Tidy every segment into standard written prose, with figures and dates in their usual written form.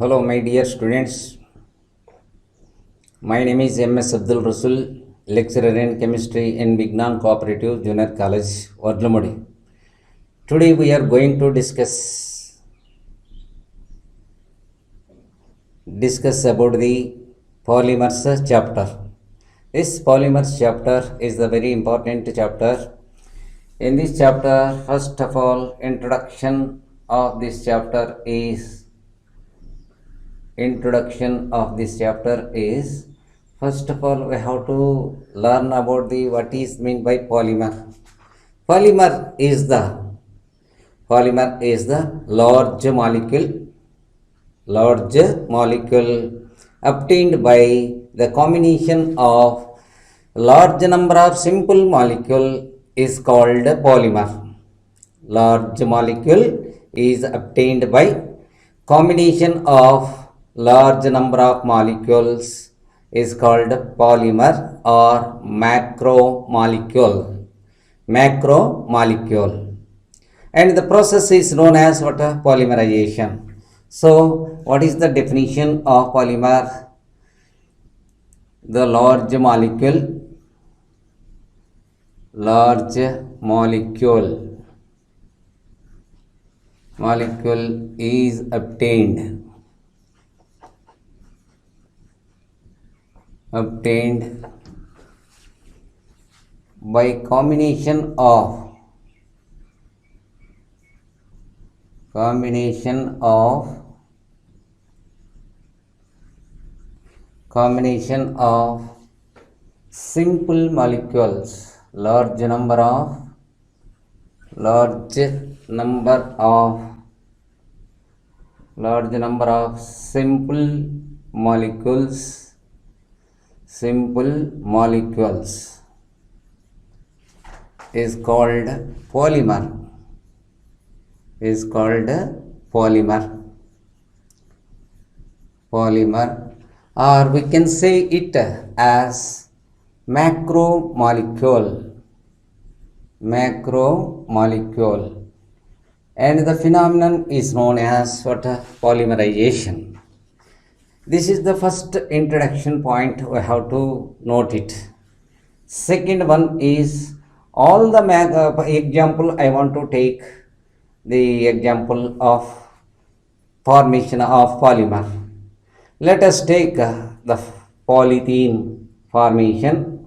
Hello, my dear students. My name is M.S. Abdul Rasul, lecturer in chemistry in Vignan Cooperative Junior College, Vadlamudi. Today we are going to discuss about the polymers chapter. This polymers chapter is the very important chapter. In this chapter, first of all, introduction of this chapter is first of all we have to learn about the what is meant by polymer. Polymer is the large molecule obtained by the combination of large number of simple molecule is called polymer. Large molecule is obtained by combination of large number of molecules is called polymer or macromolecule, and the process is known as what? Polymerization. So what is the definition of polymer? The large molecule is obtained by combination of simple molecules, large number of simple molecules is called polymer. Or we can say it as macromolecule, and the phenomenon is known as what? Polymerization. This is the first introduction point, we have to note it. Second one is all the example. I want to take the example of formation of polymer. Let us take the polythene formation.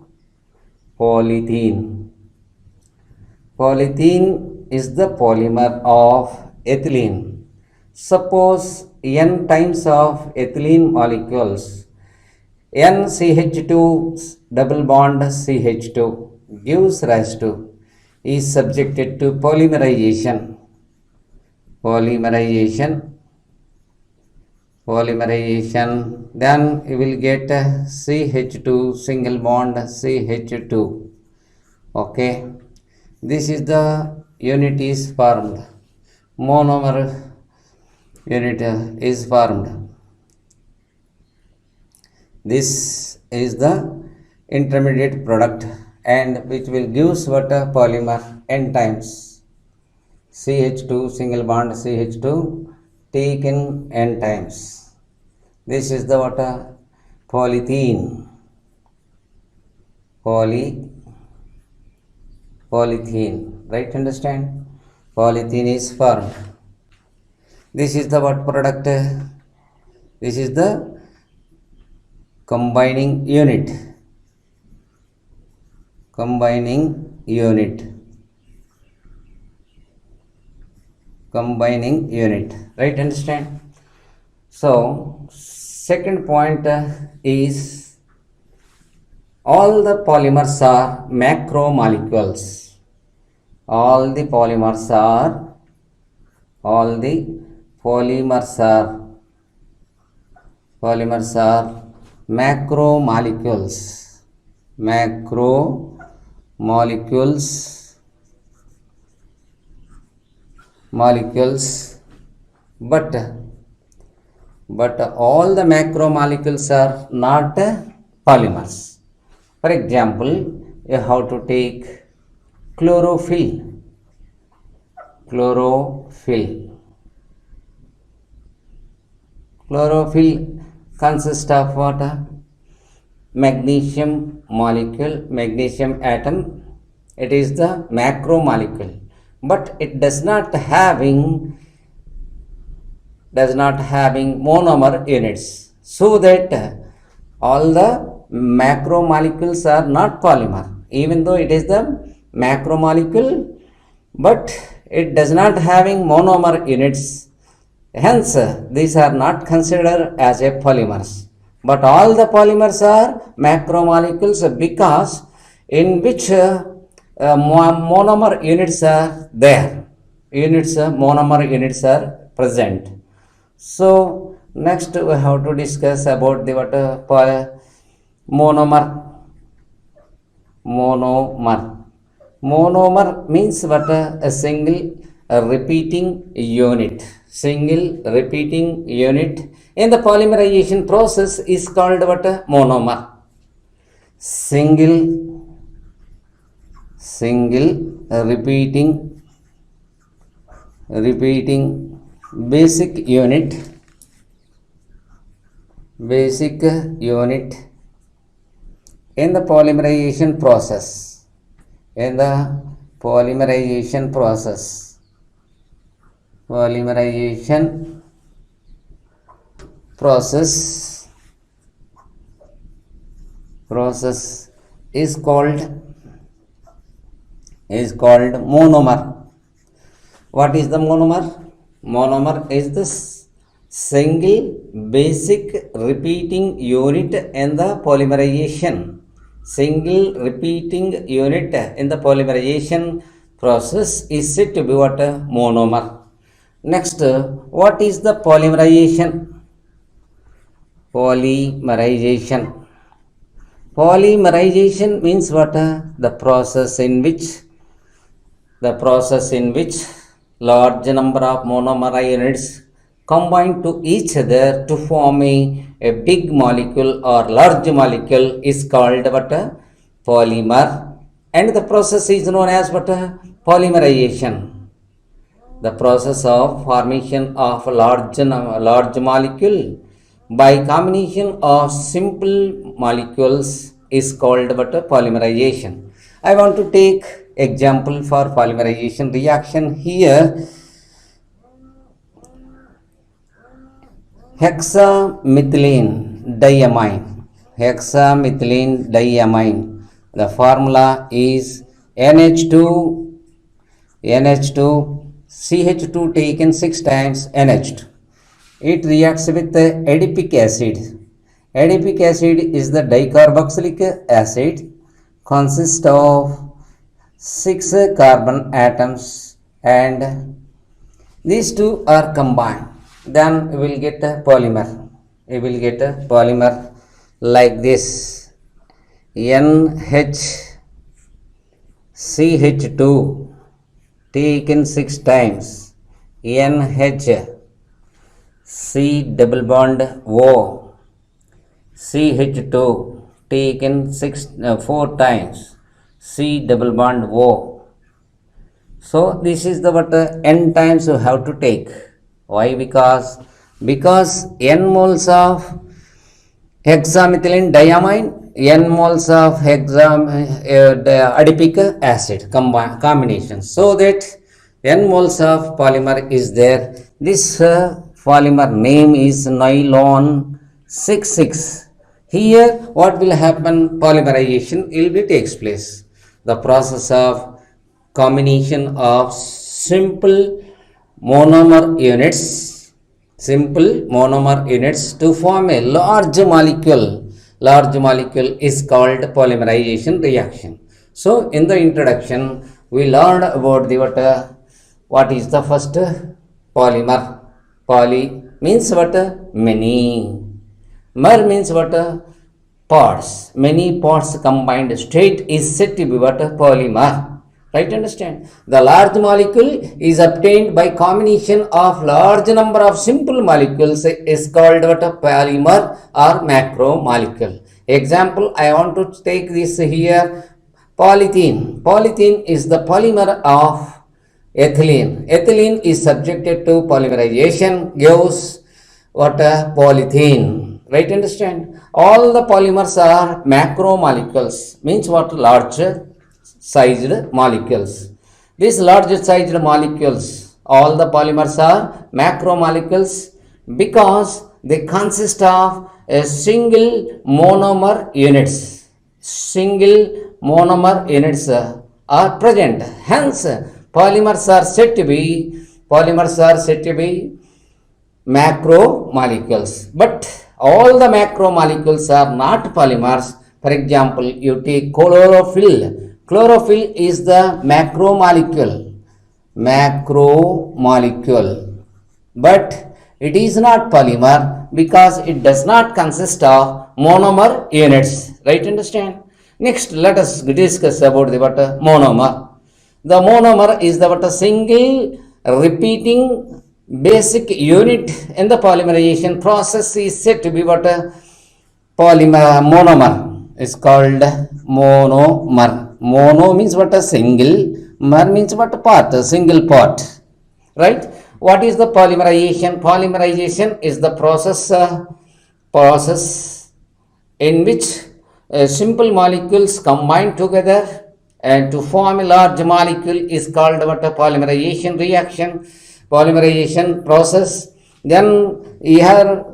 Polythene is the polymer of ethylene. Suppose n times of ethylene molecules, NCH2 double bond CH2 gives rise to, is subjected to polymerization. Then you will get CH2 single bond CH2. Okay, this is the unit is formed, monomer unit is formed. This is the intermediate product, and which will gives what? Polymer n times. CH2 single bond CH2 taken n times. This is the what? Polythene. Right? Understand? Polythene is formed. This is the what product? This is the combining unit. Right? Understand? So second point is all the polymers are macromolecules. All the polymers are macromolecules. But all the macromolecules are not polymers. For example, you have to take chlorophyll. Chlorophyll consists of what? Magnesium molecule, magnesium atom. It is the macromolecule, but it does not having monomer units, so that all the macromolecules are not polymer, even though it is the macromolecule, but it does not having monomer units. Hence, these are not considered as a polymers. But all the polymers are macromolecules, because in which monomer units are there. Monomer units are present. So next we have to discuss about the monomer. Monomer means what? A single repeating unit. Single repeating unit in the polymerization process is called what? Monomer. Single repeating basic unit in the polymerization process. Polymerization process is called monomer. What is the monomer? Monomer is the single basic repeating unit in the polymerization. Single repeating unit in the polymerization process is said to be what? Monomer. Next, what is the polymerization? Polymerization means what? The process in which large number of monomer units combine to each other to form a big molecule or large molecule is called what? Polymer. And the process is known as what? Polymerization. The process of formation of large molecule by combination of simple molecules is called what? Polymerization. I want to take example for polymerization reaction here. Hexamethylene diamine. The formula is NH2 CH2 taken 6 times NH2. It reacts with the adipic acid. Adipic acid is the dicarboxylic acid, consists of 6 carbon atoms, and these two are combined. Then we will get a polymer. Like this: NHCH2 taken 6 times, NHC double bond O, CH2 taken 4 times, C double bond O. So this is the what? N times you have to take. Why? Because N moles of hexamethylene diamine, N moles of adipic acid combination, so that N moles of polymer is there. This polymer name is nylon 6,6. Here what will happen? Polymerization will be takes place. The process of combination of simple monomer units to form a large molecule is called polymerization reaction. So in the introduction we learned about the what is the first? Polymer. Poly means what? Many. Mer means what? Parts. Many parts combined state is said to be what? Polymer. Right? Understand? The large molecule is obtained by combination of large number of simple molecules is called what? Polymer or macromolecule. Example, I want to take this here. Polythene is the polymer of ethylene. Ethylene is subjected to polymerization, gives what a polythene. Right, understand? All the polymers are macromolecules, means what? Larger sized molecules. These large sized molecules, all the polymers are macromolecules because they consist of a single monomer units. Single monomer units are present. Hence, polymers are said to be macromolecules. But all the macromolecules are not polymers. For example, you take chlorophyll. Chlorophyll is the macromolecule, but it is not polymer because it does not consist of monomer units. Right? Understand? Next, let us discuss about the what monomer. The monomer is the what single repeating basic unit in the polymerization process is said to be what monomer is called monomer. Mono means what a single, mer means what a part, a single part. Right? What is the polymerization? Polymerization is the process in which simple molecules combine together and to form a large molecule is called what a polymerization reaction, polymerization process. Then here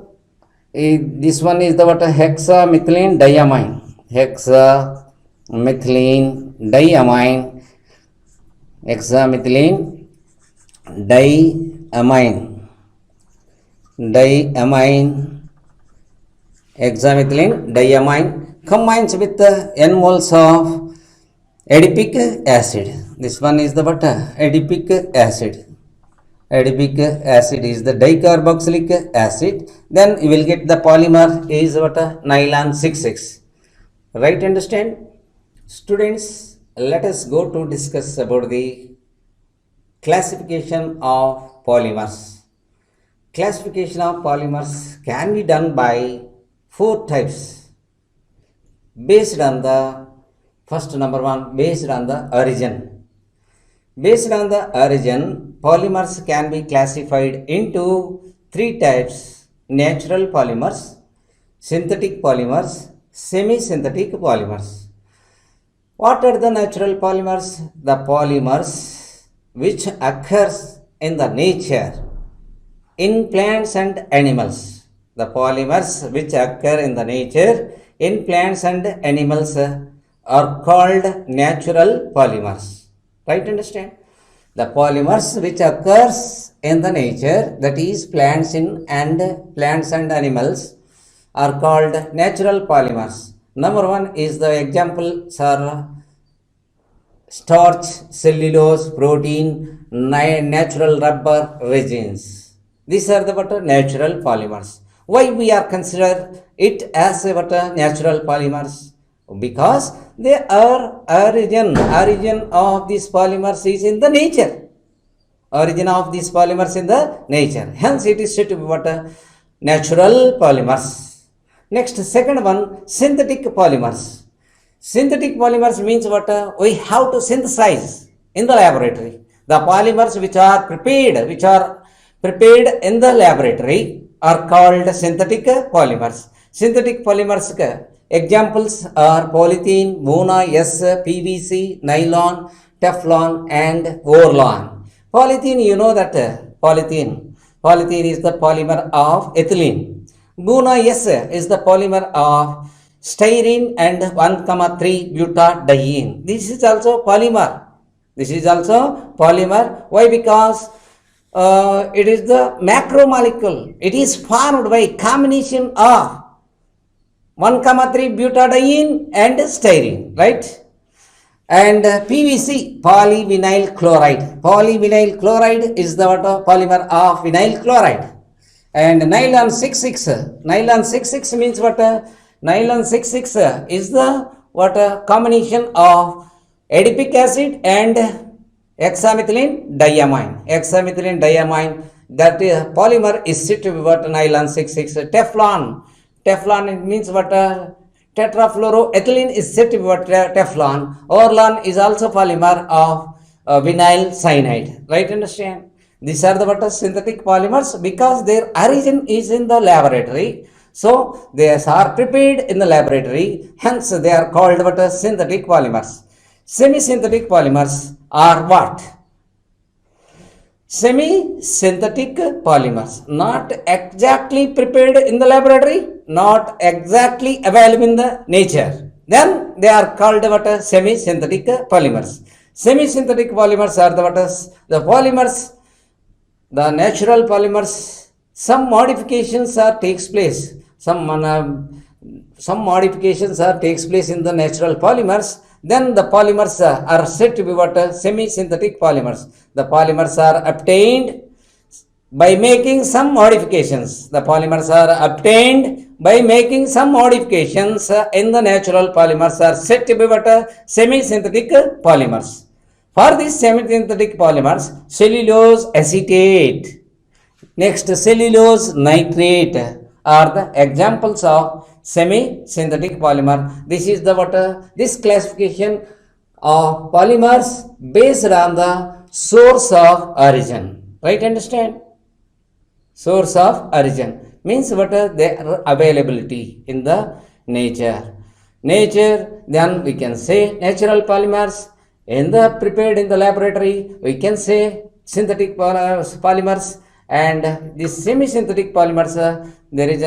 this one is the what a hexamethylene diamine, hexamethylene diamine, hexamethylene hexamethylene diamine combines with n moles of adipic acid. This one is the what adipic acid. Adipic acid is the dicarboxylic acid. Then you will get the polymer is what nylon 6,6. Right? Understand? Students, let us go to discuss about the classification of polymers. Classification of polymers can be done by 4 types. Based on the first number one, based on the origin. Based on the origin, polymers can be classified into 3 types: natural polymers, synthetic polymers, semi-synthetic polymers. What are the natural polymers? The polymers which occurs in the nature in plants and animals. The polymers which occur in the nature in plants and animals are called natural polymers. Right? Understand? The polymers which occurs in the nature, that is plants and animals, are called natural polymers. Number one is the examples are starch, cellulose, protein, natural rubber, resins. These are the what natural polymers. Why we are consider it as a what natural polymers? Because they are origin of these polymers is in the nature. Origin of these polymers in the nature. Hence it is said to be what natural polymers. Next, second one, synthetic polymers. Synthetic polymers means what we have to synthesize in the laboratory. The polymers which are prepared in the laboratory are called synthetic polymers. Synthetic polymers examples are polythene, Buna S, PVC, nylon, Teflon and Orlon. Polythene, you know that polythene is the polymer of ethylene. Buna S is the polymer of styrene and 1,3 butadiene. This is also polymer. Why? Because it is the macromolecule. It is formed by combination of 1,3 butadiene and styrene, right? And PVC, polyvinyl chloride. Polyvinyl chloride is the polymer of vinyl chloride. And nylon 6,6 means what? Nylon 6,6 is the combination of adipic acid and hexamethylene diamine. That polymer is said to be what nylon 6,6. Teflon it means what tetrafluoroethylene is said to be what Teflon. Orlon is also polymer of vinyl cyanide. Right? Understand? These are the what synthetic polymers because their origin is in the laboratory. So they are prepared in the laboratory. Hence they are called what synthetic polymers. Semi-synthetic polymers are what? Semi-synthetic polymers, not exactly prepared in the laboratory, not exactly available in the nature. Then they are called what? Semi-synthetic polymers. Semi-synthetic polymers are the what? The polymers, the natural polymers. Some modifications are takes place. Some modifications are takes place in the natural polymers. Then the polymers are said to be what? Semi-synthetic polymers. The polymers are obtained by making some modifications. The polymers are obtained by making some modifications in the natural polymers are said to be what? Semi-synthetic polymers. For these semi-synthetic polymers, cellulose acetate, next cellulose nitrate are the examples of semi-synthetic polymer. This is the what? This classification of polymers based on the source of origin. Right? Understand? Source of origin means what? Their availability in the nature. Nature, then we can say natural polymers. In the prepared in the laboratory, we can say synthetic polymers. And this semi-synthetic polymers, there is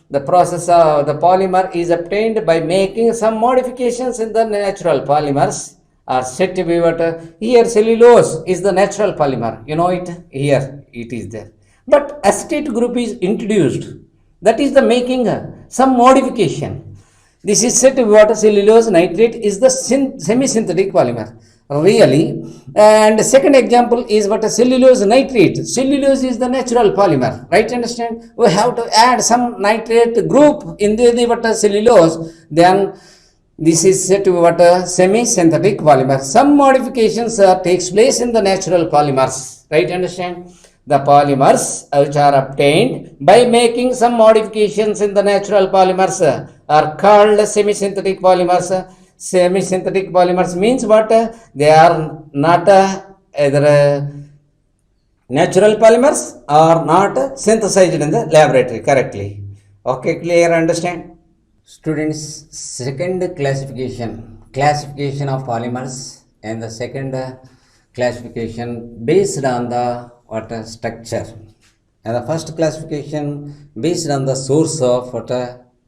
the process of the polymer is obtained by making some modifications in the natural polymers are said to be what? Here cellulose is the natural polymer. You know it? Here it is there. But acetate group is introduced. That is the making some modification. This is said to be what? Cellulose nitrate is the semi-synthetic polymer. Really. And second example is what? Cellulose nitrate. Cellulose is the natural polymer. Right? Understand? We have to add some nitrate group in the what? Cellulose. Then this is said to be what? Semi-synthetic polymer. Some modifications takes place in the natural polymers. Right? Understand? The polymers which are obtained by making some modifications in the natural polymers are called semi-synthetic polymers. Semi-synthetic polymers means what? They are not either natural polymers or not synthesized in the laboratory correctly. Okay, clear? Understand? Students, second classification of polymers, and the second classification based on the what? Structure. And the first classification based on the source of what?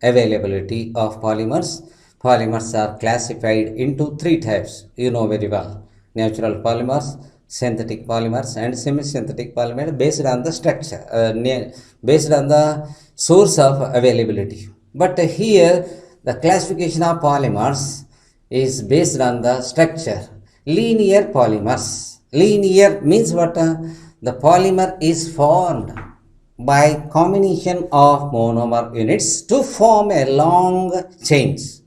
Availability of polymers. Polymers are classified into three types. You know very well. Natural polymers, synthetic polymers, and semi-synthetic polymers based on the structure, based on the source of availability. But here the classification of polymers is based on the structure. Linear polymers. Linear means what? The polymer is formed by combination of monomer units to form a long chains.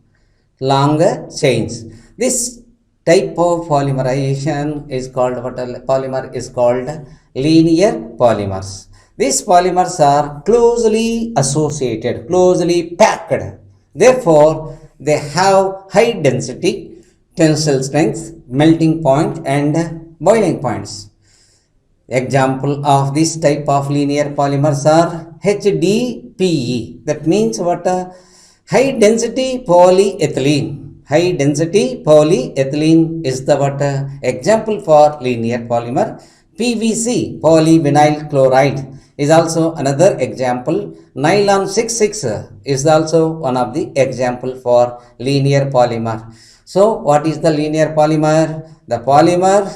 This type of polymerization is called what? Polymer is called linear polymers. These polymers are closely associated, closely packed. Therefore, they have high density, tensile strength, melting point, and boiling points. Example of this type of linear polymers are HDPE. That means what? High density polyethylene. High density polyethylene is the what? Example for linear polymer. PVC, polyvinyl chloride, is also another example. Nylon 66 is also one of the example for linear polymer. So what is the linear polymer? The polymer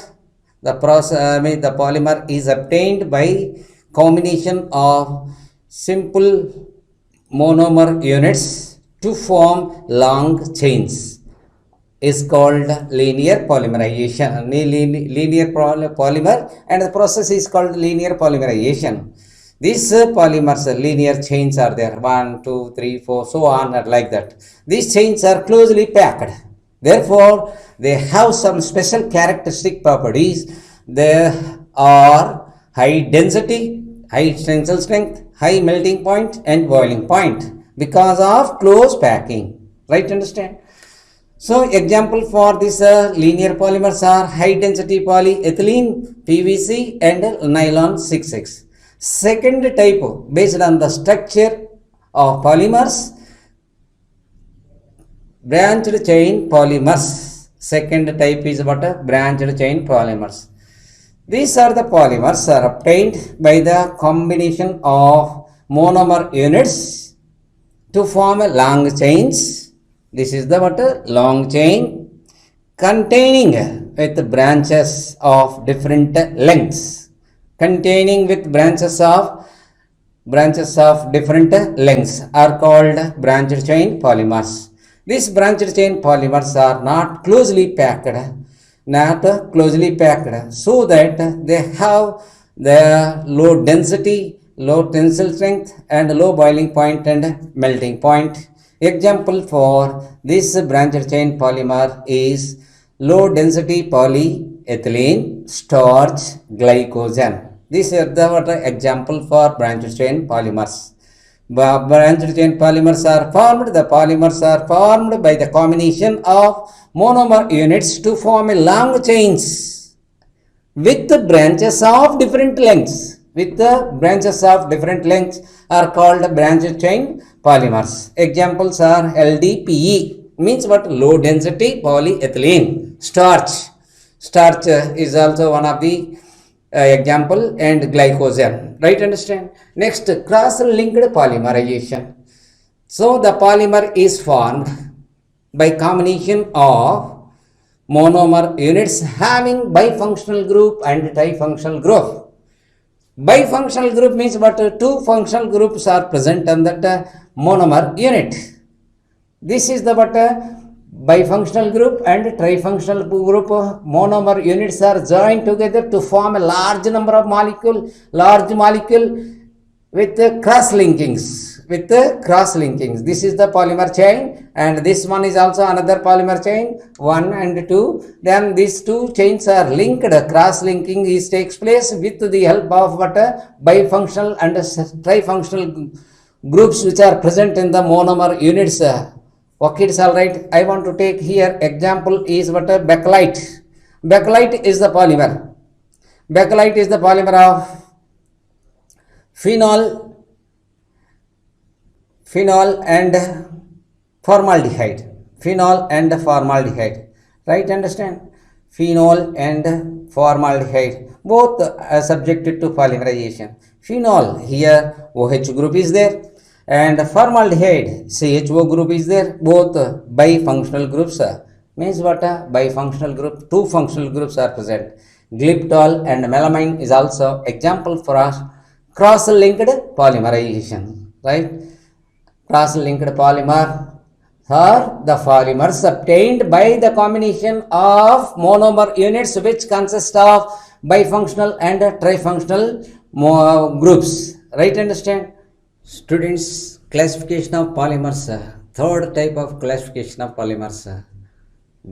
is obtained by combination of simple monomer units to form long chains is called linear polymerization. Linear polymer, and the process is called linear polymerization. These polymers, linear chains are there, 1, 2, 3, 4, so on, like that. These chains are closely packed. Therefore, they have some special characteristic properties. They are high density, high tensile strength, high melting point, and boiling point because of close packing. Right? Understand? So example for this linear polymers are high density polyethylene, PVC and nylon 6X. Second type based on the structure of polymers, branched chain polymers. Second type is what? Branched chain polymers. These are the polymers are obtained by the combination of monomer units to form a long chains. This is the what? Long chain containing with branches of different lengths. Containing with branches of different lengths are called branched chain polymers. These branched chain polymers are not closely packed, so that they have the low density, low tensile strength and low boiling point and melting point. Example for this branched chain polymer is low density polyethylene starch glycogen. These are the example for branched chain polymers. Branched chain polymers are formed. The polymers are formed by the combination of monomer units to form a long chains with the branches of different lengths. With the branches of different lengths are called branched chain polymers. Examples are LDPE means what? Low density polyethylene starch. Starch is also one of the example, and glycogen, right? Understand? Next, cross-linked polymerization. So the polymer is formed by combination of monomer units having bifunctional group and trifunctional group. Bifunctional group means what? Two functional groups are present on that monomer unit. This is the what? Bifunctional group and trifunctional group. Monomer units are joined together to form a large number of molecule with cross linkings. This is the polymer chain, and this one is also another polymer chain, 1 and 2. Then these two chains are linked. Cross linking takes place with the help of what? Bifunctional and trifunctional groups which are present in the monomer units. Okay, it's all right. I want to take here example is what? Bakelite. Bakelite is the polymer. Bakelite is the polymer of phenol and formaldehyde. Right? Understand? Phenol and formaldehyde both are subjected to polymerization. Phenol, here OH group is there, and formaldehyde CHO group is there. Both bifunctional groups. Means what? Bifunctional group. Two functional groups are present. Glyptol and melamine is also example for us cross-linked polymerization. Right? Cross-linked polymer are the polymers obtained by the combination of monomer units which consist of bifunctional and trifunctional groups. Right? Understand? Students, classification of polymers. Third type of classification of polymers.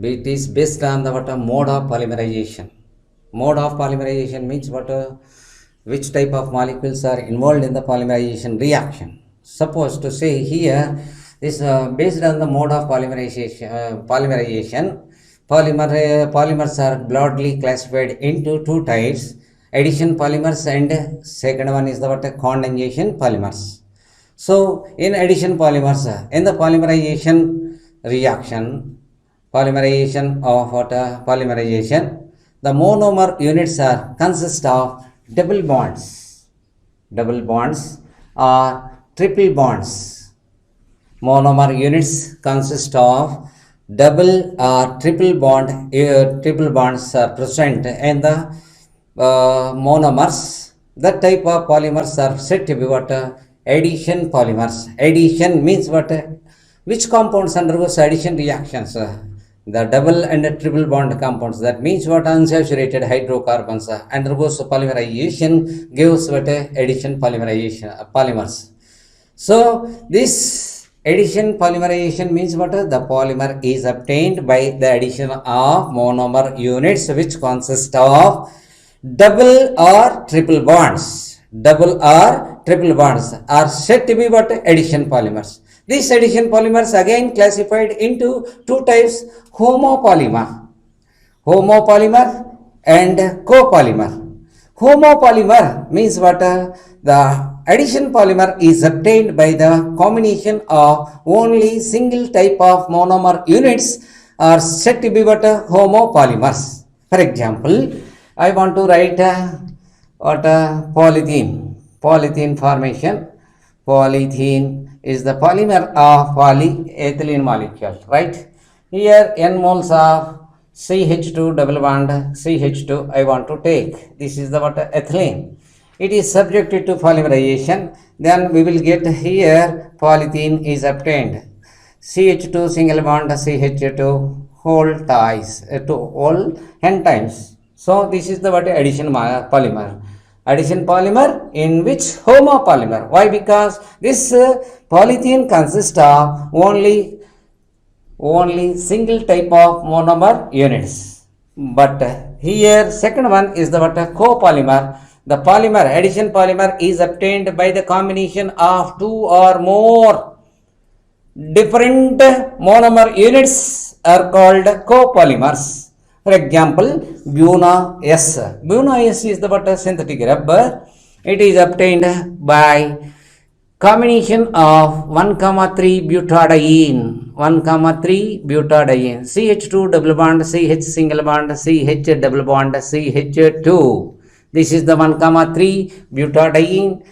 It is based on the what? Mode of polymerization. Mode of polymerization means what? Which type of molecules are involved in the polymerization reaction. Suppose to say here, this based on the mode of polymerization, polymers are broadly classified into two types: addition polymers and second one is the what? Condensation polymers. So in addition polymers, in the polymerization reaction, the monomer units are consist of double bonds or triple bonds. Monomer units consist of double or triple bonds are present in the monomers. That type of polymers are said to be what? Addition polymers. Addition means what? Which compounds undergoes addition reactions? The double and triple bond compounds. That means what? Unsaturated hydrocarbons undergoes polymerization, gives what? Addition polymers. So this addition polymerization means what? The polymer is obtained by the addition of monomer units which consist of double or triple bonds are said to be what? Addition polymers. These addition polymers again classified into two types: homopolymer and copolymer. Homopolymer means what? The addition polymer is obtained by the combination of only single type of monomer units are said to be what? Homopolymers. For example, I want to write polythene formation. Polythene is the polymer of polyethylene molecule, right? Here n moles of CH2 double bond CH2 I want to take. This is the what? Ethylene. It is subjected to polymerization. Then we will get here polythene is obtained. CH2 single bond CH2 whole ties to whole n times. So this is the what? Addition polymer. Addition polymer in which homopolymer. Why? Because this polythene consists of only single type of monomer units. But here second one is the what? Copolymer. The polymer, addition polymer is obtained by the combination of two or more different monomer units are called copolymers. For example, Buna S. Buna S is the what? Synthetic rubber. It is obtained by combination of 1,3 butadiene. 1,3 butadiene. CH2 double bond, CH single bond, CH double bond, CH2. This is the 1,3 butadiene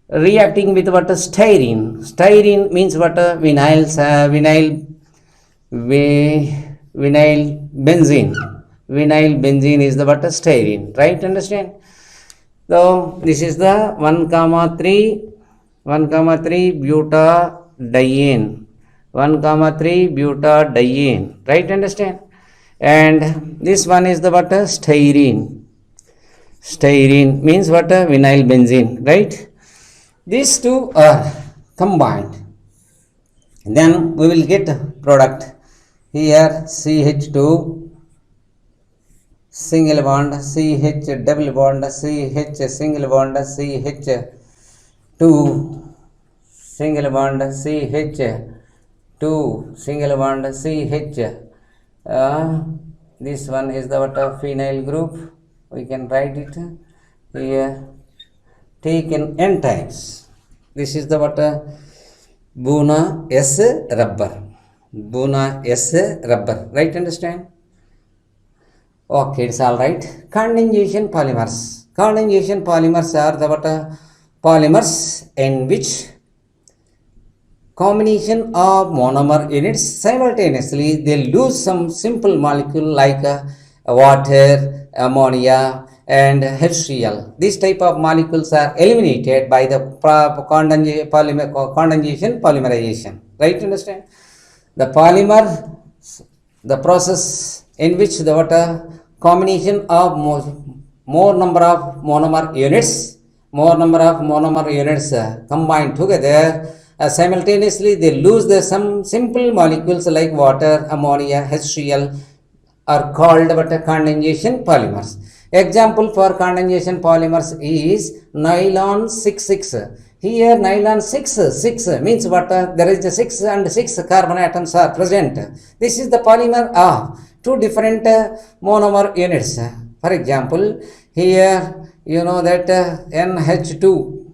reacting with what? Styrene. Styrene means what? Vinyl benzene. Vinyl benzene is the what? Styrene. Right? Understand? So this is the 1,3 butadiene. 1,3 butadiene. Right? Understand? And this one is the what? Styrene. Styrene means what? Vinyl benzene. Right? These two are combined. Then we will get product. Here CH2 single bond, CH double bond, CH single bond, CH2 single bond, CH2 single bond, CH. This one is the what? Phenyl group. We can write it here. Taken n times. This is the what? Buna S rubber. Buna S rubber. Right? Understand? Okay, it's all right. Condensation polymers. Condensation polymers are the what? Polymers in which combination of monomer units simultaneously they lose some simple molecule like water, ammonia, and HCl. These type of molecules are eliminated by the condensation polymerization. Right? Understand? The polymer, the process in which the what? Combination of more number of monomer units combined together simultaneously they lose some simple molecules like water, ammonia, HCl are called what? Condensation polymers. Example for condensation polymers is nylon 6,6. Here nylon 6 means what? There is the 6 and 6 carbon atoms are present. This is the polymer of two different monomer units. For example, here you know that NH2,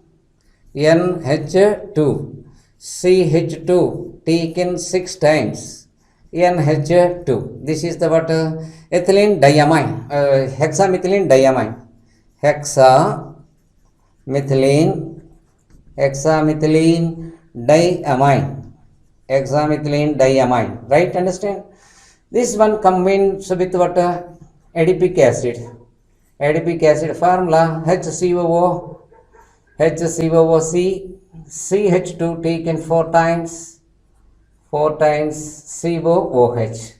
CH2 taken 6 times, NH2. This is the what? Ethylene diamine, hexamethylene diamine, hexamethylene diamine. Right? Understand? This one combines with what? Adipic acid. Adipic acid formula HCOO, HCOOC, CH2 taken 4 times COOH.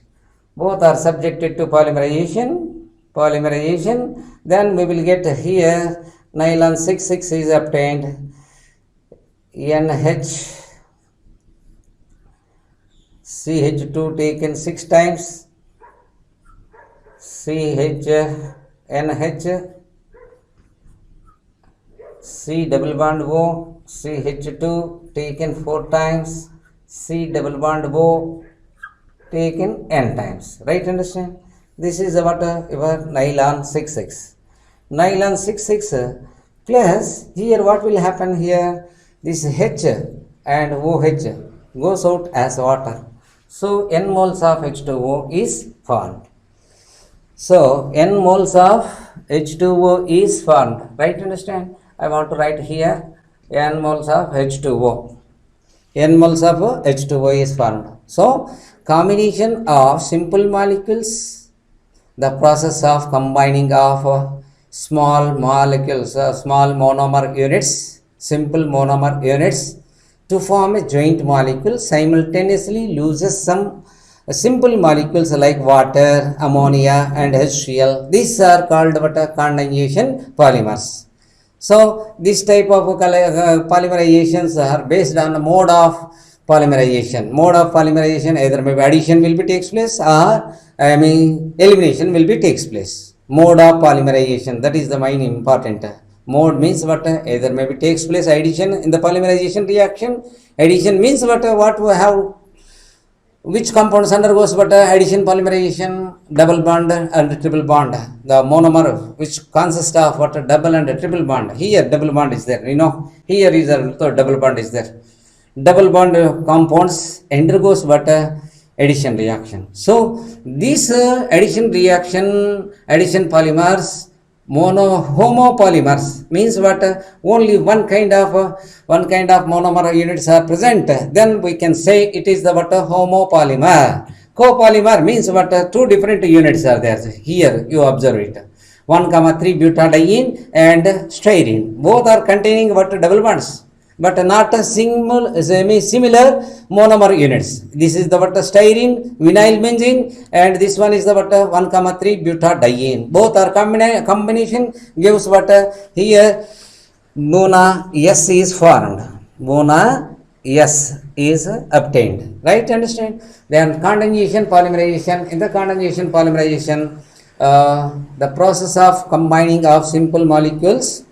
Both are subjected to polymerization. Then we will get here nylon 6,6 is obtained. NH CH2 taken 6 times, NH, C double bond O, CH2 taken 4 times, C double bond O taken n times. Right, understand? This is what your nylon 6,6. Nylon 6,6 plus here what will happen here? This H and OH goes out as water. So n moles of H2O is formed. So n moles of H2O is formed. Right, understand? I want to write here n moles of H2O. N moles of H2O is formed. So combination of simple molecules, the process of combining of small molecules, small monomer units, simple monomer units to form a joint molecule simultaneously loses some simple molecules like water, ammonia and HCl. These are called what? Condensation polymers. So this type of polymerizations are based on the mode of polymerization. Mode of polymerization either maybe addition will be takes place or elimination will be takes place. Mode of polymerization, that is the main important. Mode means what? Either maybe takes place addition in the polymerization reaction. Addition means what we have, which compounds undergoes what? Addition polymerization, double bond and triple bond. The monomer which consists of what? Double and triple bond. Here double bond is there. Here is a double bond is there. Double bond compounds undergoes what? Addition reaction. So this addition reaction, addition polymers, homopolymers means what? Only one kind of monomer units are present. Then we can say it is the what? Homopolymer. Copolymer means what? Two different units are there. Here you observe it. 1,3 butadiene and styrene. Both are containing what? Double bonds, but not a similar monomer units. This is the what? Styrene, vinyl benzene, and this one is the what? 1,3 butadiene. Both are combination gives what? Here Buna S is formed. Buna S is obtained. Right, understand? Then condensation polymerization. In the condensation polymerization, the process of combining of simple molecules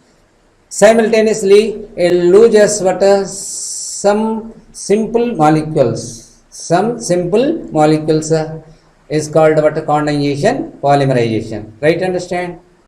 simultaneously it loses what? Some simple molecules. Some simple molecules is called what? Condensation polymerization. Right, understand?